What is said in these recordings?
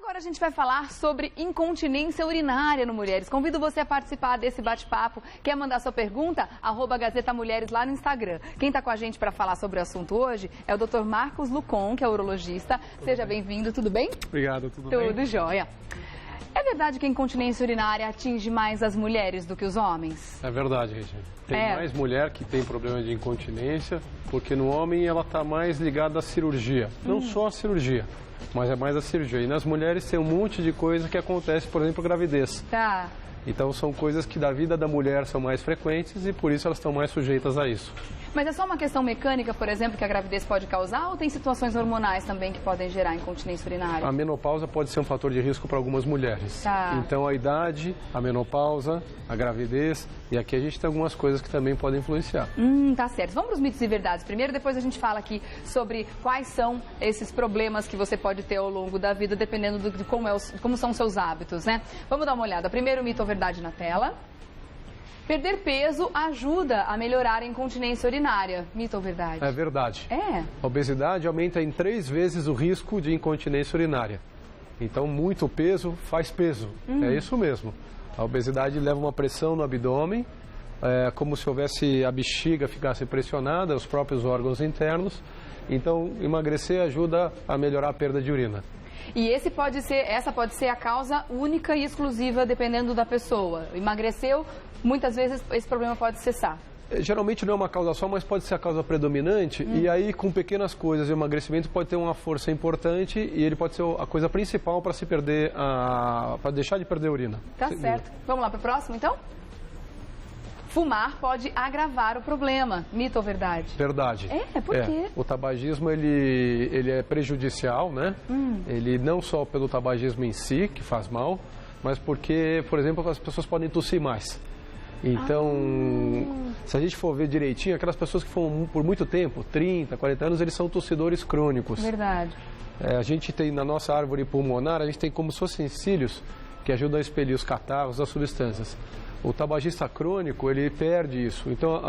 Agora a gente vai falar sobre incontinência urinária no Mulheres. Convido você a participar desse bate-papo. Quer mandar sua pergunta? @Gazeta Mulheres lá no Instagram. Quem está com a gente para falar sobre o assunto hoje é o Dr. Marcos Lucon, que é urologista. Seja bem-vindo, tudo bem? Obrigado, tudo bem? Tudo jóia. É verdade que a incontinência urinária atinge mais as mulheres do que os homens? É verdade, Regina. Tem mais mulher que tem problema de incontinência, porque no homem ela está mais ligada à cirurgia. Não só à cirurgia, mas é mais a cirurgia. E nas mulheres tem um monte de coisa que acontece, por exemplo, gravidez. Tá. Então são coisas que da vida da mulher são mais frequentes e por isso elas estão mais sujeitas a isso. Mas é só uma questão mecânica, por exemplo, que a gravidez pode causar ou tem situações hormonais também que podem gerar incontinência urinária? A menopausa pode ser um fator de risco para algumas mulheres. Tá. Então a idade, a menopausa, a gravidez e aqui a gente tem algumas coisas que também podem influenciar. Tá certo. Vamos para os mitos e verdades primeiro, depois a gente fala aqui sobre quais são esses problemas que você pode ter ao longo da vida, dependendo de como são os seus hábitos, né? Vamos dar uma olhada. Primeiro mito ou verdade na tela. Perder peso ajuda a melhorar a incontinência urinária. Mito ou verdade? É verdade. É. A obesidade aumenta em 3 vezes o risco de incontinência urinária. Então, muito peso faz peso. É isso mesmo. A obesidade leva uma pressão no abdômen, como se houvesse a bexiga ficasse pressionada, os próprios órgãos internos. Então, emagrecer ajuda a melhorar a perda de urina. E essa pode ser a causa única e exclusiva, dependendo da pessoa. Emagreceu, muitas vezes esse problema pode cessar. Geralmente não é uma causa só, mas pode ser a causa predominante. E aí, com pequenas coisas, o emagrecimento pode ter uma força importante e ele pode ser a coisa principal para se perder, para deixar de perder a urina. Tá certo. Vamos lá para o próximo, então? Fumar pode agravar o problema. Mito ou verdade? Verdade. Por quê? O tabagismo, ele é prejudicial, né? Ele não só pelo tabagismo em si, que faz mal, mas porque, por exemplo, as pessoas podem tossir mais. Então, se a gente for ver direitinho, aquelas pessoas que fumam por muito tempo, 30, 40 anos, eles são tossidores crônicos. Verdade. A gente tem, na nossa árvore pulmonar, a gente tem como se fossem cílios que ajudam a expelir os catarros, as substâncias. O tabagista crônico, ele perde isso. Então,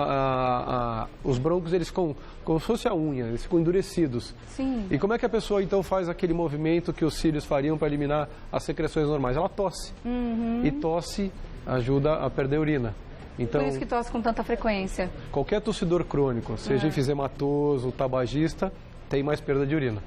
os brônquios, eles ficam como se fosse a unha, eles ficam endurecidos. Sim. E como é que a pessoa, então, faz aquele movimento que os cílios fariam para eliminar as secreções normais? Ela tosse. E tosse ajuda a perder urina. Então, por isso que tosse com tanta frequência. Qualquer tossidor crônico, seja enfisematoso, tabagista, tem mais perda de urina.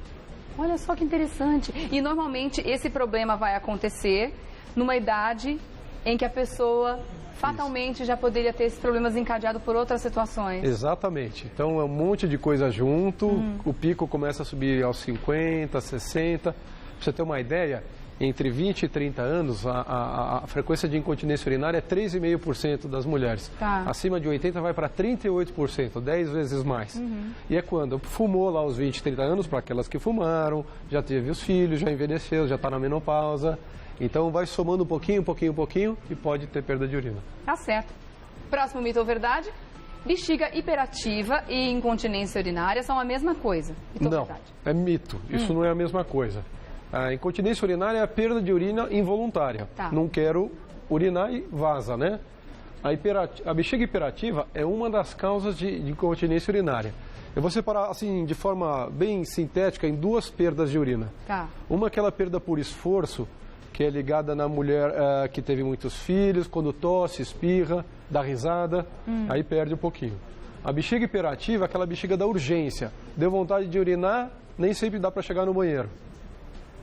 Olha só que interessante. E, normalmente, esse problema vai acontecer numa idade em que a pessoa fatalmente já poderia ter esses problemas encadeados por outras situações. Exatamente. Então é um monte de coisa junto, o pico começa a subir aos 50, 60. Pra você ter uma ideia, entre 20 e 30 anos, a frequência de incontinência urinária é 3,5% das mulheres. Tá. Acima de 80 vai para 38%, 10 vezes mais. E é quando fumou lá aos 20, 30 anos, para aquelas que fumaram, já teve os filhos, já envelheceu, já está na menopausa. Então vai somando um pouquinho e pode ter perda de urina. Tá certo. Próximo mito ou verdade? Bexiga hiperativa e incontinência urinária são a mesma coisa. Mito ou Não, verdade? é mito. Isso não é a mesma coisa. A incontinência urinária é a perda de urina involuntária. Tá. Não quero urinar e vaza, né? A bexiga hiperativa é uma das causas de incontinência urinária. Eu vou separar, assim, de forma bem sintética, em 2 perdas de urina. Tá. Uma é aquela perda por esforço, que é ligada na mulher que teve muitos filhos, quando tosse, espirra, dá risada, aí perde um pouquinho. A bexiga hiperativa é aquela bexiga da urgência. Deu vontade de urinar, nem sempre dá para chegar no banheiro.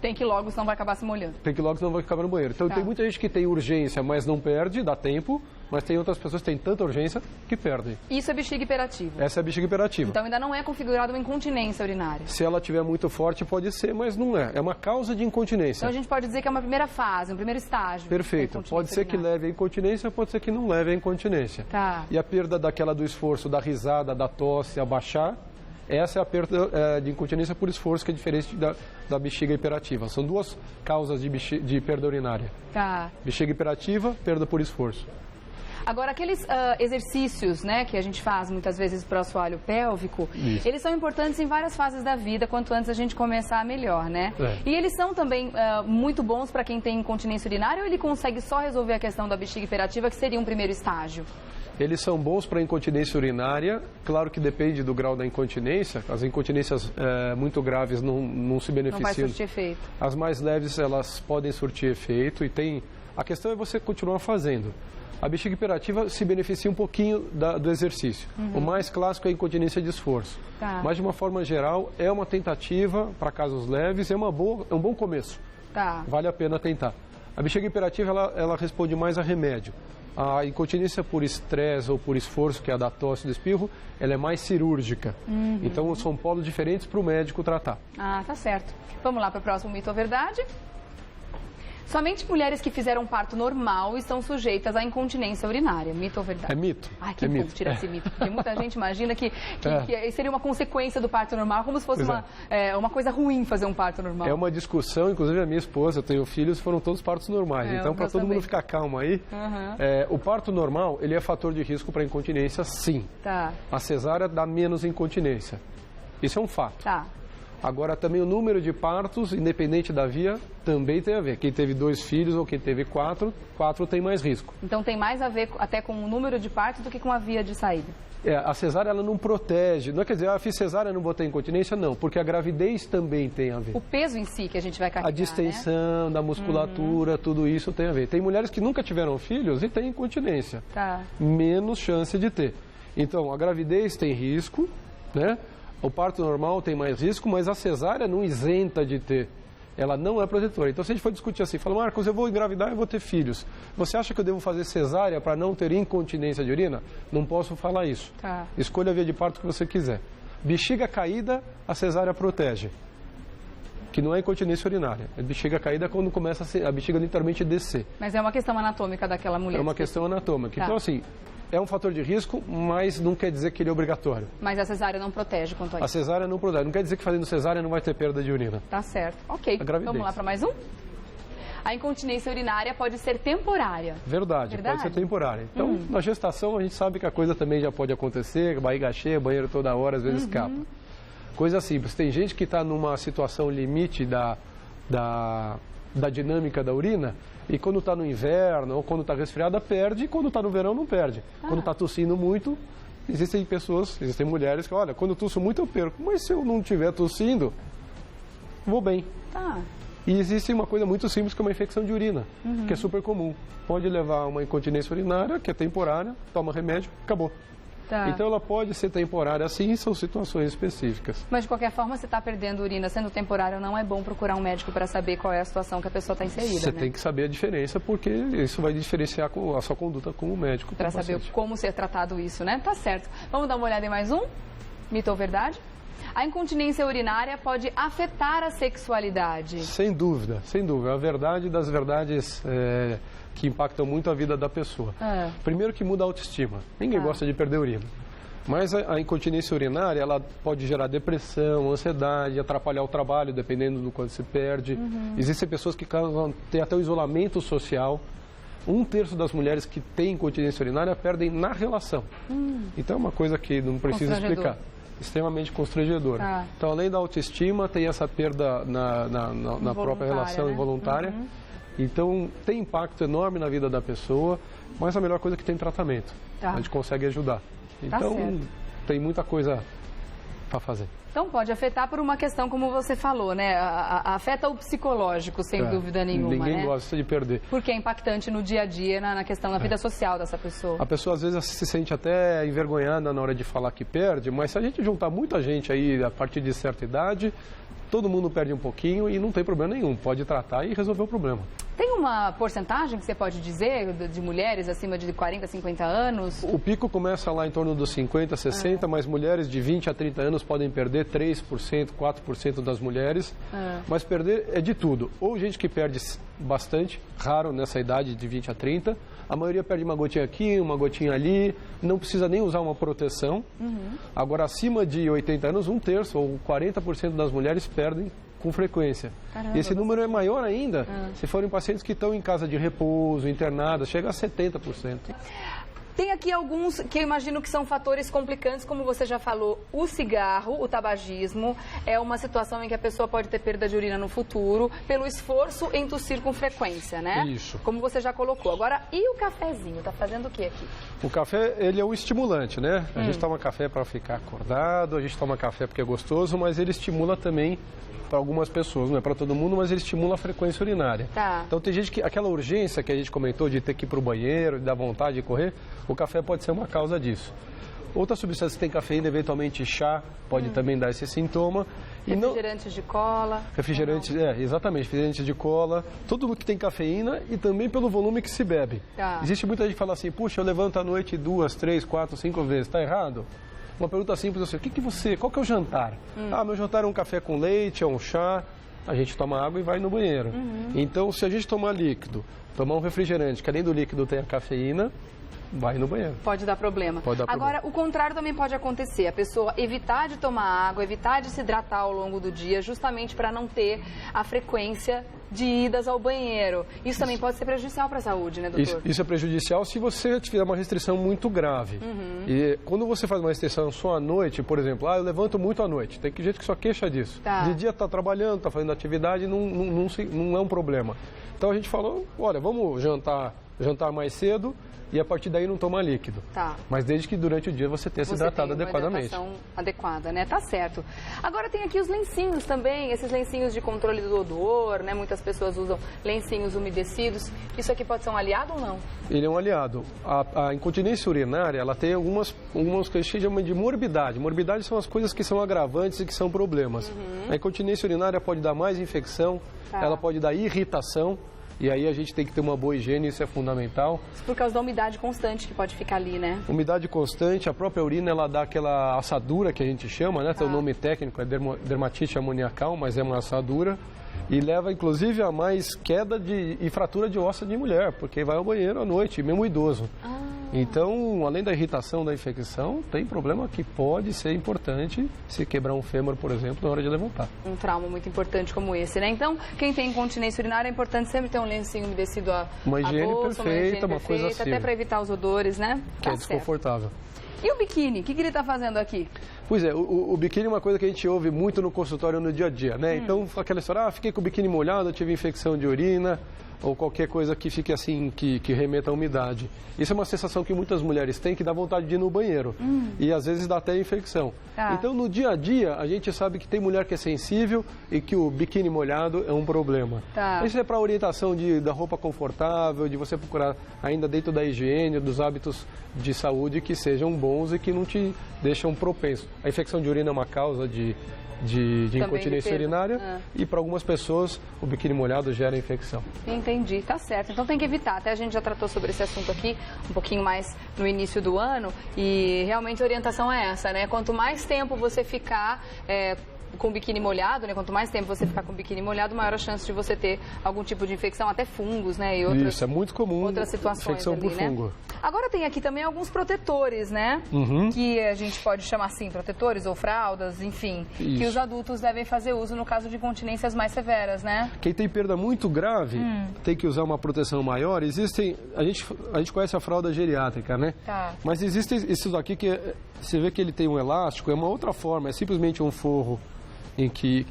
Tem que ir logo, senão vai acabar se molhando. Tem que ir logo, senão vai acabar no banheiro. Então tem muita gente que tem urgência, mas não perde, dá tempo, mas tem outras pessoas que têm tanta urgência que perdem. Isso é bexiga hiperativa. Essa é a bexiga hiperativa. Então ainda não é configurada uma incontinência urinária. Se ela estiver muito forte, pode ser, mas não é. É uma causa de incontinência. Então a gente pode dizer que é uma primeira fase, um primeiro estágio. Perfeito. Pode ser que leve à incontinência, pode ser que não leve à incontinência. Tá. E a perda daquela do esforço, da risada, da tosse, abaixar, essa é a perda de incontinência por esforço, que é diferente da bexiga hiperativa. São 2 causas de perda urinária. Tá. Bexiga hiperativa, perda por esforço. Agora, aqueles exercícios, né, que a gente faz muitas vezes para o assoalho pélvico, Isso. eles são importantes em várias fases da vida, quanto antes a gente começar, melhor, né? É. E eles são também muito bons para quem tem incontinência urinária, ou ele consegue só resolver a questão da bexiga hiperativa, que seria um primeiro estágio? Eles são bons para incontinência urinária, claro que depende do grau da incontinência, as incontinências muito graves não se beneficiam. Não vai surtir efeito. As mais leves, elas podem surtir efeito e a questão é você continuar fazendo. A bexiga hiperativa se beneficia um pouquinho do exercício. O mais clássico é a incontinência de esforço. Tá. Mas, de uma forma geral, é uma tentativa para casos leves, é um bom começo. Tá. Vale a pena tentar. A bexiga hiperativa, ela responde mais a remédio. A incontinência por estresse ou por esforço, que é a da tosse e do espirro, ela é mais cirúrgica. Então, são polos diferentes para o médico tratar. Ah, tá certo. Vamos lá para o próximo mito ou verdade? Somente mulheres que fizeram parto normal estão sujeitas à incontinência urinária. Mito ou verdade? É mito. Ai, que é bom mito. tirar esse mito. Porque muita gente imagina que seria uma consequência do parto normal, como se fosse uma coisa ruim fazer um parto normal. É uma discussão, inclusive a minha esposa, eu tenho filhos, foram todos partos normais. Então, para todo mundo ficar calmo aí, o parto normal, ele é fator de risco para incontinência, sim. Tá. A cesárea dá menos incontinência. Isso é um fato. Tá. Agora, também o número de partos, independente da via, também tem a ver. Quem teve 2 filhos ou quem teve 4 tem mais risco. Então tem mais a ver até com o número de partos do que com a via de saída. A cesárea, ela não protege. Não quer dizer, fiz cesárea, não botei incontinência, não. Porque a gravidez também tem a ver. O peso em si que a gente vai carregar, a distensão da musculatura, tudo isso tem a ver. Tem mulheres que nunca tiveram filhos e têm incontinência. Tá. Menos chance de ter. Então, a gravidez tem risco, né? O parto normal tem mais risco, mas a cesárea não isenta de ter. Ela não é protetora. Então, se a gente for discutir assim, fala, Marcos, eu vou engravidar e vou ter filhos. Você acha que eu devo fazer cesárea para não ter incontinência de urina? Não posso falar isso. Tá. Escolha a via de parto que você quiser. Bexiga caída, a cesárea protege. Que não é incontinência urinária. A bexiga caída é quando começa a bexiga literalmente descer. Mas é uma questão anatômica daquela mulher. É uma questão anatômica. Tá. Então, assim, é um fator de risco, mas não quer dizer que ele é obrigatório. Mas a cesárea não protege quanto a isso. A cesárea não protege. Não quer dizer que fazendo cesárea não vai ter perda de urina. Tá certo. Ok. A gravidez. Vamos lá para mais um? A incontinência urinária pode ser temporária. Verdade, pode ser temporária. Então, na gestação, a gente sabe que a coisa também já pode acontecer, barriga cheia, banheiro toda hora, às vezes escapa. Coisa simples. Tem gente que está numa situação limite da dinâmica da urina e quando está no inverno ou quando está resfriada, perde, e quando está no verão, não perde. Quando está tossindo muito, existem mulheres que, olha, quando eu tosso muito eu perco, mas se eu não estiver tossindo, vou bem. Tá. E existe uma coisa muito simples que é uma infecção de urina, que é super comum. Pode levar a uma incontinência urinária, que é temporária, toma remédio, acabou. Tá. Então ela pode ser temporária assim, são situações específicas. Mas de qualquer forma, se está perdendo urina sendo temporário, não é bom procurar um médico para saber qual é a situação que a pessoa está inserida, Você né? tem que saber a diferença, porque isso vai diferenciar a sua conduta como médico. Para saber como ser tratado isso, né? Tá certo. Vamos dar uma olhada em mais um? Mito ou verdade? A incontinência urinária pode afetar a sexualidade. Sem dúvida, sem dúvida. A verdade das verdades que impactam muito a vida da pessoa. Primeiro que muda a autoestima. Ninguém gosta de perder urina. Mas a incontinência urinária, ela pode gerar depressão, ansiedade, atrapalhar o trabalho, dependendo do quanto se perde. Existem pessoas que têm até o isolamento social. 1/3 das mulheres que têm incontinência urinária perdem na relação. Então é uma coisa que não precisa explicar. Extremamente constrangedora. Então, além da autoestima, tem essa perda na própria relação involuntária. Então, tem impacto enorme na vida da pessoa, mas a melhor coisa é que tem tratamento. A gente consegue ajudar. Então, tem muita coisa para fazer. Então, pode afetar por uma questão, como você falou, né? Afeta o psicológico, sem dúvida nenhuma, Ninguém gosta de perder. Porque é impactante no dia a dia, na questão da vida social dessa pessoa. A pessoa, às vezes, se sente até envergonhada na hora de falar que perde, mas se a gente juntar muita gente aí, a partir de certa idade, todo mundo perde um pouquinho e não tem problema nenhum. Pode tratar e resolver o problema. Tem uma porcentagem que você pode dizer de mulheres acima de 40, 50 anos? O pico começa lá em torno dos 50, 60, mas mulheres de 20 a 30 anos podem perder 3%, 4% das mulheres. Mas perder é de tudo. Ou gente que perde bastante, raro nessa idade de 20 a 30. A maioria perde uma gotinha aqui, uma gotinha ali, não precisa nem usar uma proteção. Agora, acima de 80 anos, 1/3 ou 40% das mulheres perdem com frequência. Caramba, e esse número é maior ainda se forem pacientes que estão em casa de repouso, internadas, chega a 70%. Tem aqui alguns que eu imagino que são fatores complicantes, como você já falou, o cigarro, o tabagismo, é uma situação em que a pessoa pode ter perda de urina no futuro, pelo esforço em tossir com frequência, né? Isso. Como você já colocou. Agora, e o cafezinho? Tá fazendo o que aqui? O café, ele é um estimulante, né? A gente toma café para ficar acordado, a gente toma café porque é gostoso, mas ele estimula também para algumas pessoas, não é para todo mundo, mas ele estimula a frequência urinária. Tá. Então tem gente que, aquela urgência que a gente comentou de ter que ir para o banheiro, de dar vontade de correr, o café pode ser uma causa disso. Outras substâncias que têm cafeína, eventualmente chá, pode também dar esse sintoma. Refrigerantes de cola. Refrigerantes, exatamente, refrigerantes de cola, tudo que tem cafeína e também pelo volume que se bebe. Tá. Existe muita gente que fala assim, puxa, eu levanto à noite 2, 3, 4, 5 vezes, está errado? Uma pergunta simples assim, qual que é o jantar? Ah, meu jantar é um café com leite, é um chá, a gente toma água e vai no banheiro. Então, se a gente tomar líquido, tomar um refrigerante, que além do líquido tem a cafeína, vai no banheiro. Pode dar problema. Pode dar problema. Agora, o contrário também pode acontecer. A pessoa evitar de tomar água, evitar de se hidratar ao longo do dia, justamente para não ter a frequência de idas ao banheiro. Isso também pode ser prejudicial para a saúde, né, doutor? Isso é prejudicial se você tiver uma restrição muito grave. E quando você faz uma restrição só à noite, por exemplo, eu levanto muito à noite, tem gente que só queixa disso. Tá. De dia está trabalhando, está fazendo atividade, não é um problema. Então a gente falou, olha, vamos jantar mais cedo e a partir daí não tomar líquido. Tá. Mas desde que durante o dia você tenha se hidratado adequadamente. Uma hidratação adequada, né? Tá certo. Agora tem aqui os lencinhos também, esses lencinhos de controle do odor, né? Muitas pessoas usam lencinhos umedecidos. Isso aqui pode ser um aliado ou não? Ele é um aliado. A incontinência urinária, ela tem algumas que a gente chama de morbidade. Morbidade são as coisas que são agravantes e que são problemas. A incontinência urinária pode dar mais infecção, ela pode dar irritação. E aí a gente tem que ter uma boa higiene, isso é fundamental. Por causa da umidade constante que pode ficar ali, né? Umidade constante, a própria urina, ela dá aquela assadura que a gente chama, né? Tem o nome técnico, é dermatite amoniacal, mas é uma assadura. E leva, inclusive, a mais queda e fratura de ossa de mulher, porque vai ao banheiro à noite, mesmo idoso. Então, além da irritação, da infecção, tem problema que pode ser importante se quebrar um fêmur, por exemplo, na hora de levantar. Um trauma muito importante como esse, né? Então, quem tem incontinência urinária, é importante sempre ter um lencinho umedecido uma higiene bolsa, perfeita, uma coisa assim. Até para evitar os odores, né? Que é desconfortável. E o biquíni? O que ele está fazendo aqui? Pois é, o biquíni é uma coisa que a gente ouve muito no consultório no dia a dia, né? Então, aquela história, fiquei com o biquíni molhado, tive infecção de urina, ou qualquer coisa que fique assim, que remeta à umidade. Isso é uma sensação que muitas mulheres têm, que dá vontade de ir no banheiro. E às vezes dá até infecção. Então, no dia a dia, a gente sabe que tem mulher que é sensível e que o biquíni molhado é um problema. Isso é para orientação da roupa confortável, de você procurar ainda dentro da higiene, dos hábitos de saúde que sejam bons e que não te deixam propenso. A infecção de urina é uma causa de incontinência urinária e para algumas pessoas o biquíni molhado gera infecção. Entendi, tá certo. Então tem que evitar. Até a gente já tratou sobre esse assunto aqui um pouquinho mais no início do ano e realmente a orientação é essa, né? Quanto mais tempo você ficar com o biquíni molhado, né? Quanto mais tempo você ficar com o biquíni molhado, maior a chance de você ter algum tipo de infecção, até fungos, né? E outras, isso, é muito comum. Outras situações infecção ali, por né? fungo. Agora tem aqui também alguns protetores, né? Que a gente pode chamar assim, protetores ou fraldas, enfim, que os adultos devem fazer uso no caso de incontinências mais severas, né? Quem tem perda muito grave tem que usar uma proteção maior. Existem, a gente conhece a fralda geriátrica, né? Mas existem esses aqui que você vê que ele tem um elástico, é uma outra forma, é simplesmente um forro em que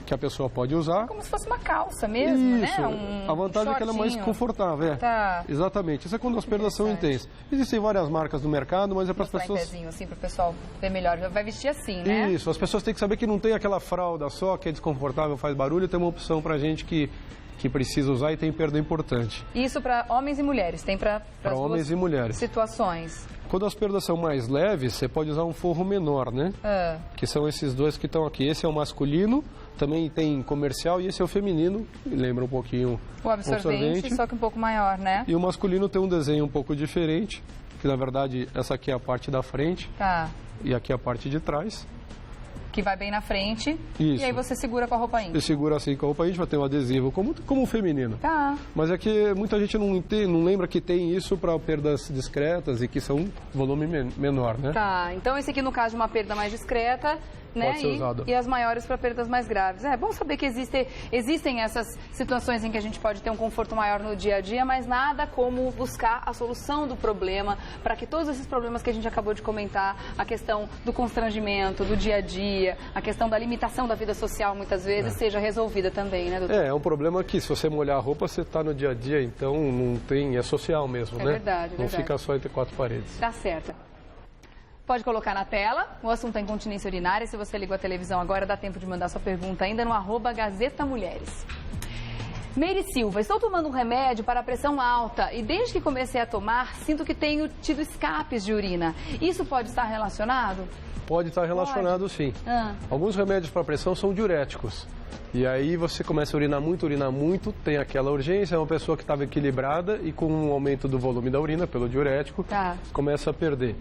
a pessoa pode usar. Como se fosse uma calça mesmo, isso. né? A vantagem é que ela é mais confortável. Exatamente. Isso é quando as perdas são intensas. Existem várias marcas no mercado, mas é para as pessoas... em pezinho, assim, para o pessoal ver melhor. Vai vestir assim, né? Isso. As pessoas têm que saber que não tem aquela fralda só, que é desconfortável, faz barulho. Tem uma opção para a gente que precisa usar e tem perda importante. Isso para homens e mulheres? Tem para homens e mulheres. Situações. Quando as perdas são mais leves, você pode usar um forro menor, né? Que são esses dois que estão aqui. Esse é o masculino, também tem comercial, e esse é o feminino, lembra um pouquinho o absorvente, só que um pouco maior, né? E o masculino tem um desenho um pouco diferente, que na verdade essa aqui é a parte da frente e aqui é a parte de trás. Que vai bem na frente. Isso. E aí você segura com a roupa íntima. Você segura assim com a roupa íntima, tem um adesivo, como o feminino. Mas é que muita gente não lembra que tem isso para perdas discretas e que são volume menor, né? Então esse aqui no caso de uma perda mais discreta, né? Pode ser usado. E as maiores para perdas mais graves. É bom saber que existem essas situações em que a gente pode ter um conforto maior no dia a dia, mas nada como buscar a solução do problema para que todos esses problemas que a gente acabou de comentar, a questão do constrangimento, do dia a dia, a questão da limitação da vida social, muitas vezes, seja resolvida também, né, doutor? É um problema que se você molhar a roupa, você está no dia a dia, então não tem, é social mesmo, né? Verdade, não fica só entre quatro paredes. Tá certo. Pode colocar na tela, o assunto é incontinência urinária. Se você ligou a televisão agora, dá tempo de mandar sua pergunta ainda no @GazetaMulheres. Meire Silva, estou tomando um remédio para a pressão alta e desde que comecei a tomar, sinto que tenho tido escapes de urina. Isso pode estar relacionado? Pode estar relacionado, sim. Alguns remédios para pressão são diuréticos. E aí você começa a urinar muito, tem aquela urgência, é uma pessoa que estava equilibrada e com um aumento do volume da urina pelo diurético, começa a perder.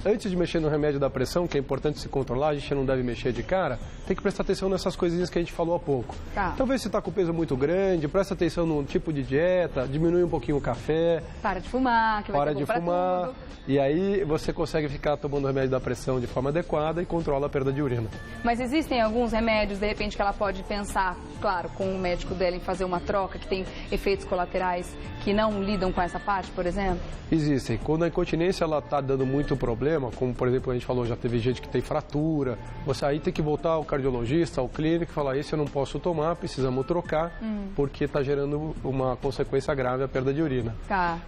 Antes de mexer no remédio da pressão, que é importante se controlar, a gente não deve mexer de cara, tem que prestar atenção nessas coisinhas que a gente falou há pouco. Talvez se está com peso muito grande, presta atenção no tipo de dieta, diminui um pouquinho o café. Para de fumar, que vai ter bom pra tudo. E aí você consegue ficar tomando o remédio da pressão de forma adequada e controla a perda de urina. Mas existem alguns remédios, de repente, que ela pode pensar, claro, com o médico dela em fazer uma troca, que tem efeitos colaterais que não lidam com essa parte, por exemplo? Existem. Quando a incontinência ela está dando muito problema, como por exemplo a gente falou, já teve gente que tem fratura, você aí tem que voltar ao cardiologista, ao clínico e falar, esse eu não posso tomar, precisamos trocar, porque está gerando uma consequência grave, a perda de urina.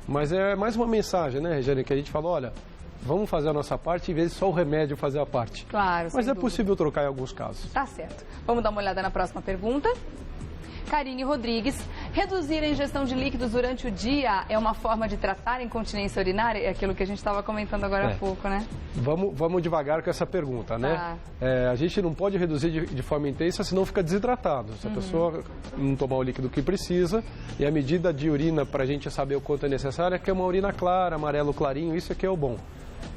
Mas é mais uma mensagem, né, Regiane, que a gente fala, olha, vamos fazer a nossa parte em vez de só o remédio fazer a parte. Claro, mas é possível trocar em alguns casos. Tá certo. Vamos dar uma olhada na próxima pergunta. Karine Rodrigues, reduzir a ingestão de líquidos durante o dia é uma forma de tratar a incontinência urinária? É aquilo que a gente estava comentando agora há pouco, né? Vamos devagar com essa pergunta, né? A gente não pode reduzir de forma intensa, senão fica desidratado. Se a pessoa não tomar o líquido que precisa, e a medida de urina para a gente saber o quanto é necessário é que é uma urina clara, amarelo clarinho, isso aqui é o bom.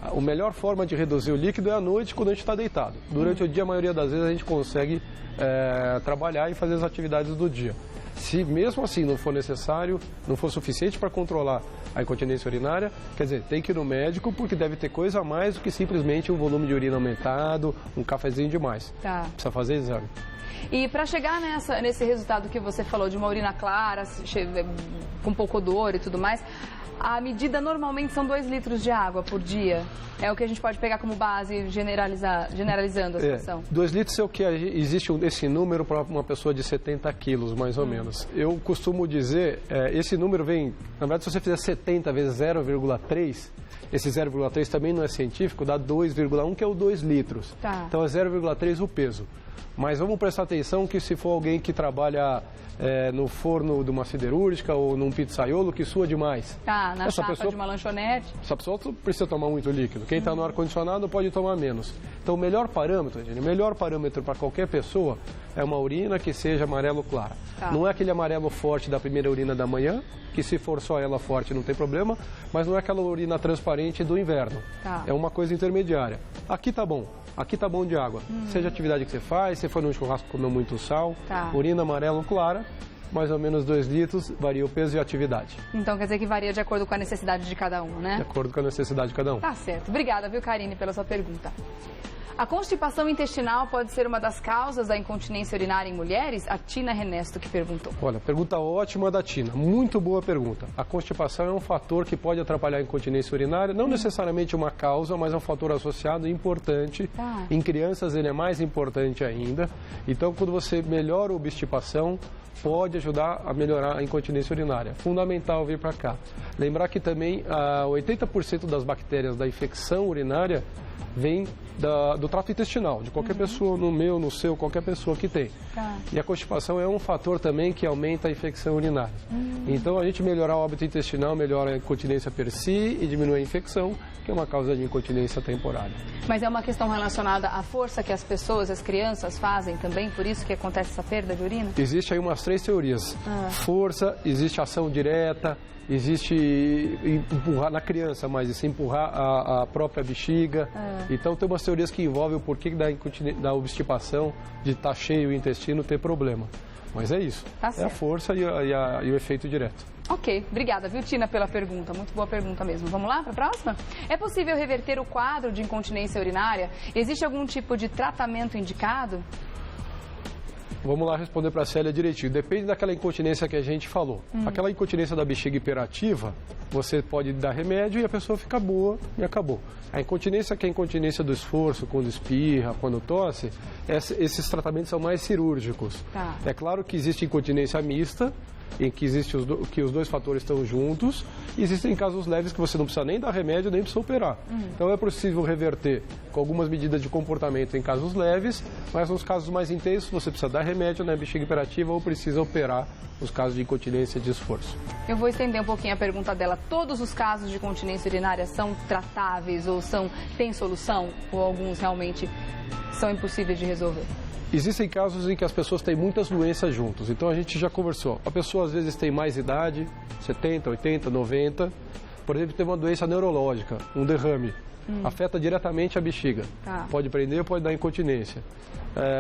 A melhor forma de reduzir o líquido é à noite, quando a gente está deitado. Durante o dia, a maioria das vezes, a gente consegue trabalhar e fazer as atividades do dia. Se mesmo assim não for necessário, não for suficiente para controlar a incontinência urinária, quer dizer, tem que ir no médico porque deve ter coisa a mais do que simplesmente um volume de urina aumentado, um cafezinho demais. Precisa fazer exame. E para chegar nesse resultado que você falou, de uma urina clara, com pouco odor e tudo mais, a medida normalmente são 2 litros de água por dia. É o que a gente pode pegar como base, generalizando a situação. 2 litros é o que existe esse número para uma pessoa de 70 quilos, mais ou menos. Eu costumo dizer, esse número vem, na verdade, se você fizer 70 vezes 0,3, esse 0,3 também não é científico, dá 2,1, que é o 2 litros. Então é 0,3 o peso. Mas vamos prestar atenção que se for alguém que trabalha no forno de uma siderúrgica ou num pizzaiolo que sua demais. Na chapa de uma lanchonete. Essa pessoa precisa tomar muito líquido. Quem está no ar-condicionado pode tomar menos. Então o melhor parâmetro para qualquer pessoa é uma urina que seja amarelo clara. Não é aquele amarelo forte da primeira urina da manhã, que se for só ela forte não tem problema, mas não é aquela urina transparente do inverno. É uma coisa intermediária. Aqui tá bom. Aqui tá bom de água. Seja a atividade que você faz, se for num churrasco comeu muito sal, urina amarelo clara, mais ou menos 2 litros, varia o peso e a atividade. Então quer dizer que varia de acordo com a necessidade de cada um, né? De acordo com a necessidade de cada um. Tá certo. Obrigada, viu, Karine, pela sua pergunta. A constipação intestinal pode ser uma das causas da incontinência urinária em mulheres? A Tina Renesto que perguntou. Olha, pergunta ótima da Tina. Muito boa pergunta. A constipação é um fator que pode atrapalhar a incontinência urinária, não necessariamente uma causa, mas é um fator associado importante. Em crianças ele é mais importante ainda. Então, quando você melhora a obstipação, pode ajudar a melhorar a incontinência urinária. Fundamental vir para cá. Lembrar que também 80% das bactérias da infecção urinária vem do trato intestinal, de qualquer pessoa, no meu, no seu, qualquer pessoa que tem. E a constipação é um fator também que aumenta a infecção urinária. Então, a gente melhorar o hábito intestinal, melhora a incontinência per si e diminui a infecção, que é uma causa de incontinência temporária. Mas é uma questão relacionada à força que as pessoas, as crianças fazem também, por isso que acontece essa perda de urina? Existe aí umas 3 teorias. Força, existe ação direta, existe empurrar na criança, mas isso empurrar a própria bexiga. Então tem umas teorias que envolvem o porquê da obstipação, de estar cheio o intestino, ter problema. Mas é isso. Tá é certo. a força e o efeito direto. Ok, obrigada, viu, Tina, pela pergunta. Muito boa pergunta mesmo. Vamos lá para a próxima? É possível reverter o quadro de incontinência urinária? Existe algum tipo de tratamento indicado? Vamos lá responder para a Célia direitinho. Depende daquela incontinência que a gente falou. Aquela incontinência da bexiga hiperativa, você pode dar remédio e a pessoa fica boa e acabou. A incontinência que é a incontinência do esforço, quando espirra, quando tosse, esses tratamentos são mais cirúrgicos. Tá. É claro que existe incontinência mista, em que que os dois fatores estão juntos. E existem casos leves que você não precisa nem dar remédio, nem precisa operar. Então é possível reverter com algumas medidas de comportamento em casos leves, mas nos casos mais intensos você precisa dar remédio na bexiga hiperativa ou precisa operar nos casos de incontinência de esforço. Eu vou estender um pouquinho a pergunta dela. Todos os casos de incontinência urinária são tratáveis ou têm solução? Ou alguns realmente são impossíveis de resolver? Existem casos em que as pessoas têm muitas doenças juntos, então a gente já conversou. A pessoa às vezes tem mais idade, 70, 80, 90, por exemplo, tem uma doença neurológica, um derrame, afeta diretamente a bexiga. Tá. Pode prender, pode dar incontinência.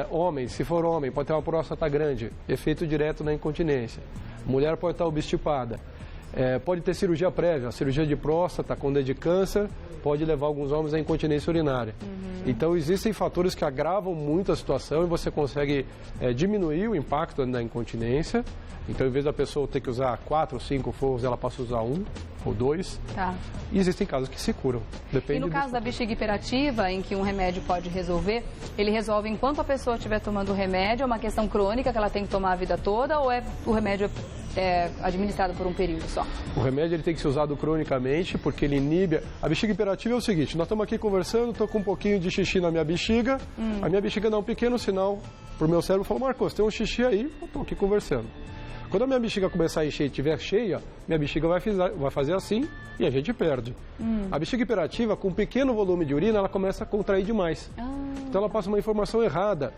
Homem, se for homem, pode ter uma próstata grande, efeito direto na incontinência. Mulher pode estar obstipada. Pode ter cirurgia prévia, a cirurgia de próstata, quando é de câncer, pode levar alguns homens à incontinência urinária. Então, existem fatores que agravam muito a situação e você consegue diminuir o impacto da incontinência. Então, em vez da pessoa ter que usar 4 ou 5 forros, ela passa a usar 1 ou 2. Tá. E existem casos que se curam. Depende E no caso da bexiga hiperativa, em que um remédio pode resolver, ele resolve enquanto a pessoa estiver tomando o remédio? É uma questão crônica que ela tem que tomar a vida toda ou o remédio é administrado por um período só? O remédio ele tem que ser usado cronicamente porque ele inibe... A bexiga hiperativa é o seguinte, nós estamos aqui conversando, estou com um pouquinho de xixi na minha bexiga, a minha bexiga dá um pequeno sinal para o meu cérebro e fala, Marcos, tem um xixi aí, eu estou aqui conversando. Quando a minha bexiga começar a encher e estiver cheia, minha bexiga vai fazer assim e a gente perde. A bexiga hiperativa, com um pequeno volume de urina, ela começa a contrair demais. Então ela passa uma informação errada.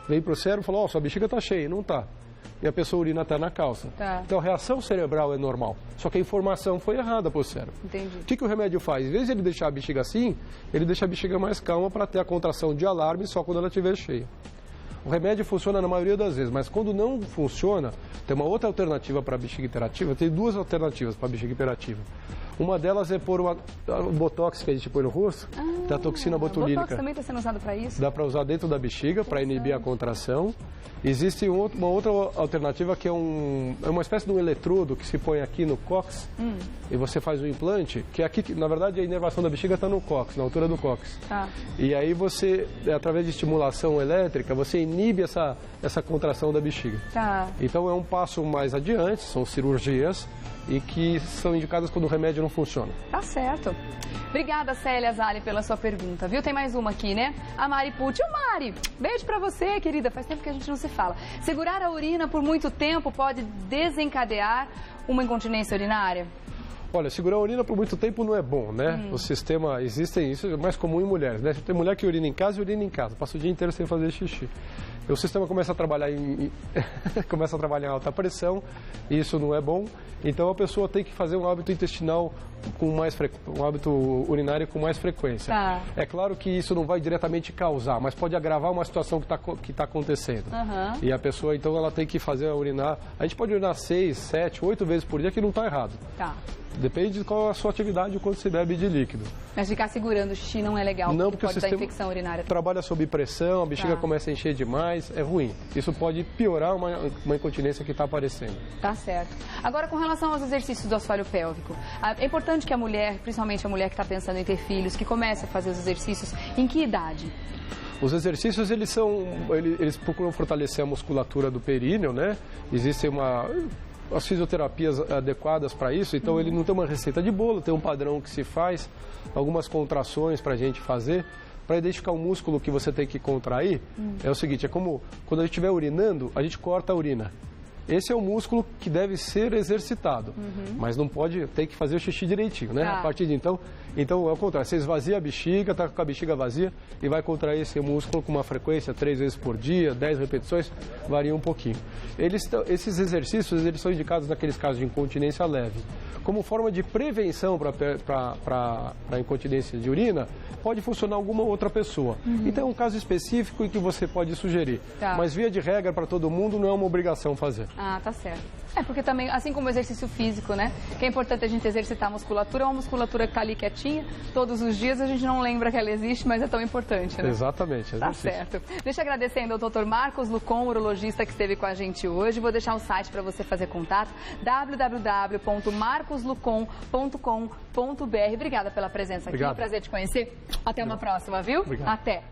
Vem para o cérebro e fala, sua bexiga está cheia, não está. E a pessoa urina até na calça. Tá. Então a reação cerebral é normal, só que a informação foi errada para o cérebro. Entendi. O que o remédio faz? Em vez de ele deixar a bexiga assim, ele deixa a bexiga mais calma para ter a contração de alarme só quando ela estiver cheia. O remédio funciona na maioria das vezes, mas quando não funciona, tem uma outra alternativa para a bexiga hiperativa. Tem duas alternativas para a bexiga hiperativa. Uma delas é pôr o botox que a gente põe no rosto, da toxina botulínica. O botox também está sendo usado para isso? Dá para usar dentro da bexiga para inibir a contração. Existe uma outra alternativa que é uma espécie de um eletrodo que se põe aqui no cóccix e você faz o implante, que é aqui, na verdade, a inervação da bexiga está no cóccix, na altura do cóccix. Tá. E aí você, através de estimulação elétrica, você inibe essa contração da bexiga. Tá. Então é um passo mais adiante, são cirurgias e que são indicadas quando o remédio não funciona. Tá certo. Obrigada, Célia Zali, pela sua pergunta, viu? Tem mais uma aqui, né? A Mari Pucci. Ô, Mari, beijo pra você, querida. Faz tempo que a gente não se fala. Segurar a urina por muito tempo pode desencadear uma incontinência urinária? Olha, segurar a urina por muito tempo não é bom, né? O sistema, isso é mais comum em mulheres, né? Tem mulher que urina em casa e urina em casa, passa o dia inteiro sem fazer xixi. O sistema começa a trabalhar começa a trabalhar em alta pressão, e isso não é bom. Então a pessoa tem que fazer um hábito intestinal um hábito urinário com mais frequência. Tá. É claro que isso não vai diretamente causar, mas pode agravar uma situação que tá acontecendo. E a pessoa, então, ela tem que urinar. A gente pode urinar 6, 7, 8 vezes por dia, que não está errado. Tá. Depende de qual é a sua atividade e quanto você bebe de líquido. Mas ficar segurando o xixi não é legal, Não, porque porque pode dar infecção urinária. Trabalha sob pressão, a bexiga Tá. começa a encher demais, é ruim. Isso pode piorar uma incontinência que está aparecendo. Tá certo. Agora, com relação aos exercícios do assoalho pélvico, é importante que a mulher, principalmente a mulher que está pensando em ter filhos, que comece a fazer os exercícios, em que idade? Os exercícios, eles procuram fortalecer a musculatura do períneo, né? Existem as fisioterapias adequadas para isso, então ele não tem uma receita de bolo, tem um padrão que se faz, algumas contrações para a gente fazer. Para identificar o músculo que você tem que contrair, é o seguinte, é como quando a gente estiver urinando, a gente corta a urina. Esse é o músculo que deve ser exercitado, mas não pode, tem que fazer o xixi direitinho, né? A partir de então é o contrário, você esvazia a bexiga, está com a bexiga vazia e vai contrair esse músculo com uma frequência 3 vezes por dia, 10 repetições, varia um pouquinho. Esses exercícios, eles são indicados naqueles casos de incontinência leve. Como forma de prevenção para a incontinência de urina, pode funcionar alguma outra pessoa. Então é um caso específico em que você pode sugerir. Mas via de regra, para todo mundo, não é uma obrigação fazer. Ah, tá certo. Porque também, assim como o exercício físico, né? Que é importante a gente exercitar a musculatura, é uma musculatura que está ali quietinha, todos os dias a gente não lembra que ela existe, mas é tão importante, né? Exatamente. Tá certo. Deixa eu agradecer ainda ao Dr. Marcos Lucon, urologista, que esteve com a gente hoje. Vou deixar o site para você fazer contato, www.marcoslucon.com.br. Obrigada pela presença aqui, prazer te conhecer. Até uma próxima, viu? Obrigado. Até.